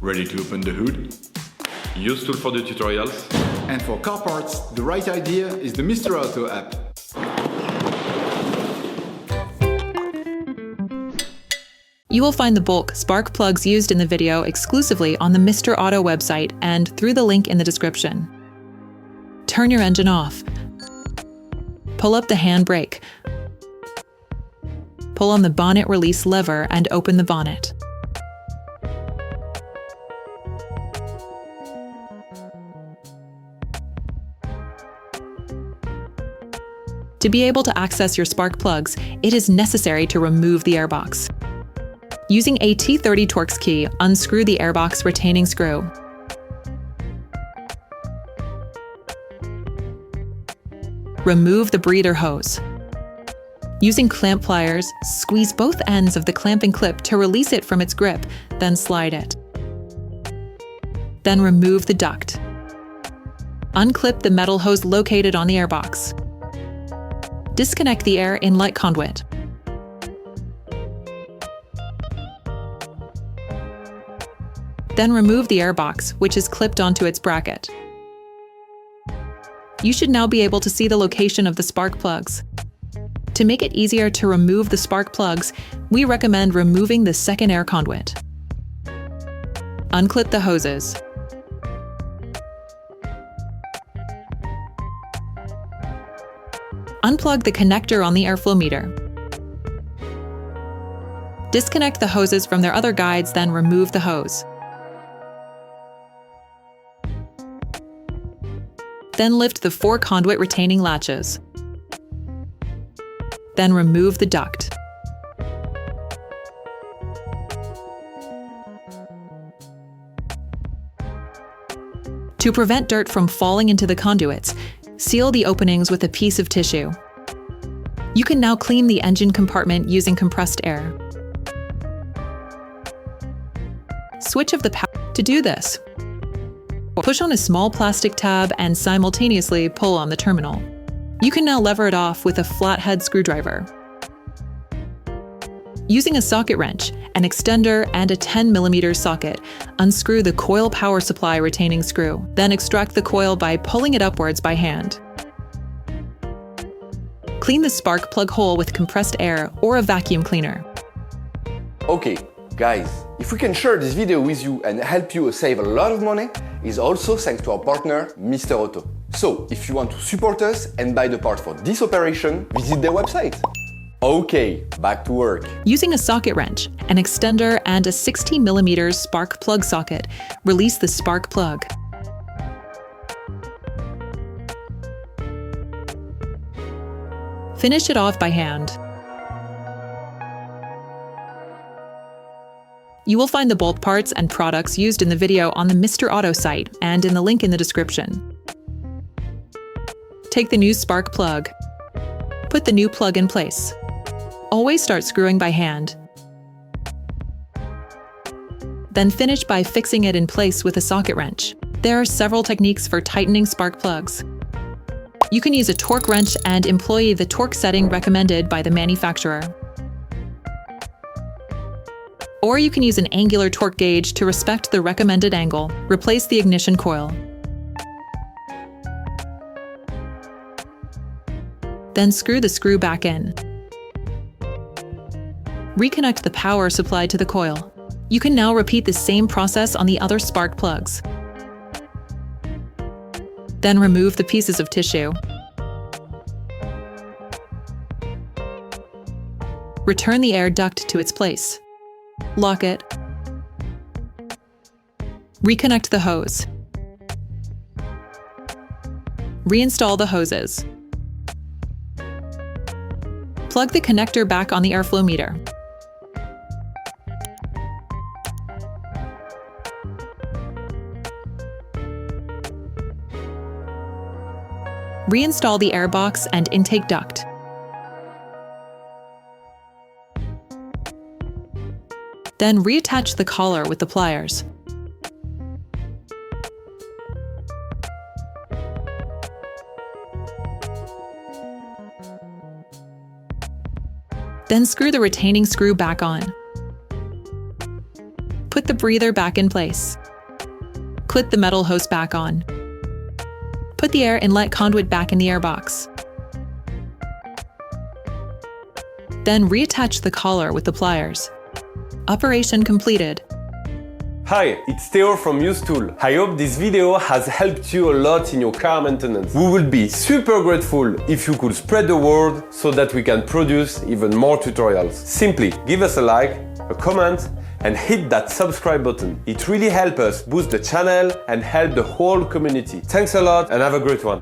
Ready to open the hood? Usetool for the tutorials. And for car parts, the right idea is the Mr. Auto app. You will find the bulk spark plugs used in the video exclusively on the Mr. Auto website and through the link in the description. Turn your engine off. Pull up the handbrake. Pull on the bonnet release lever and open the bonnet. To be able to access your spark plugs, it is necessary to remove the airbox. Using a T30 Torx key, unscrew the airbox retaining screw. Remove the breather hose. Using clamp pliers, squeeze both ends of the clamping clip to release it from its grip, then slide it. Then remove the duct. Unclip the metal hose located on the airbox. Disconnect the air inlet conduit. Then remove the airbox, which is clipped onto its bracket. You should now be able to see the location of the spark plugs. To make it easier to remove the spark plugs, we recommend removing the second air conduit. Unclip the hoses. Unplug the connector on the airflow meter. Disconnect the hoses from their other guides, then remove the hose. Then lift the 4 conduit retaining latches. Then remove the duct. To prevent dirt from falling into the conduits, seal the openings with a piece of tissue. You can now clean the engine compartment using compressed air. Switch of the power. To do this, push on a small plastic tab and simultaneously pull on the terminal. You can now lever it off with a flathead screwdriver. Using a socket wrench, an extender, and a 10mm socket, unscrew the coil power supply retaining screw. Then extract the coil by pulling it upwards by hand. Clean the spark plug hole with compressed air or a vacuum cleaner. Okay, guys, if we can share this video with you and help you save a lot of money, is also thanks to our partner, Mr. Auto. So, if you want to support us and buy the part for this operation, visit their website. Okay, back to work. Using a socket wrench, an extender, and a 60mm spark plug socket, release the spark plug. Finish it off by hand. You will find the bolt parts and products used in the video on the Mr. Auto site and in the link in the description. Take the new spark plug. Put the new plug in place. Always start screwing by hand. Then finish by fixing it in place with a socket wrench. There are several techniques for tightening spark plugs. You can use a torque wrench and employ the torque setting recommended by the manufacturer. Or you can use an angular torque gauge to respect the recommended angle. Replace the ignition coil. Then screw the screw back in. Reconnect the power supply to the coil. You can now repeat the same process on the other spark plugs. Then remove the pieces of tissue. Return the air duct to its place. Lock it. Reconnect the hose. Reinstall the hoses. Plug the connector back on the airflow meter. Reinstall the airbox and intake duct. Then reattach the collar with the pliers. Then screw the retaining screw back on. Put the breather back in place. Clip the metal hose back on. Put the air inlet conduit back in the airbox. Then reattach the collar with the pliers. Operation completed. Hi, it's Theo from Usetool. I hope this video has helped you a lot in your car maintenance. We would be super grateful if you could spread the word so that we can produce even more tutorials. Simply give us a like, a comment, and hit that subscribe button. It really helps us boost the channel and help the whole community. Thanks a lot and have a great one.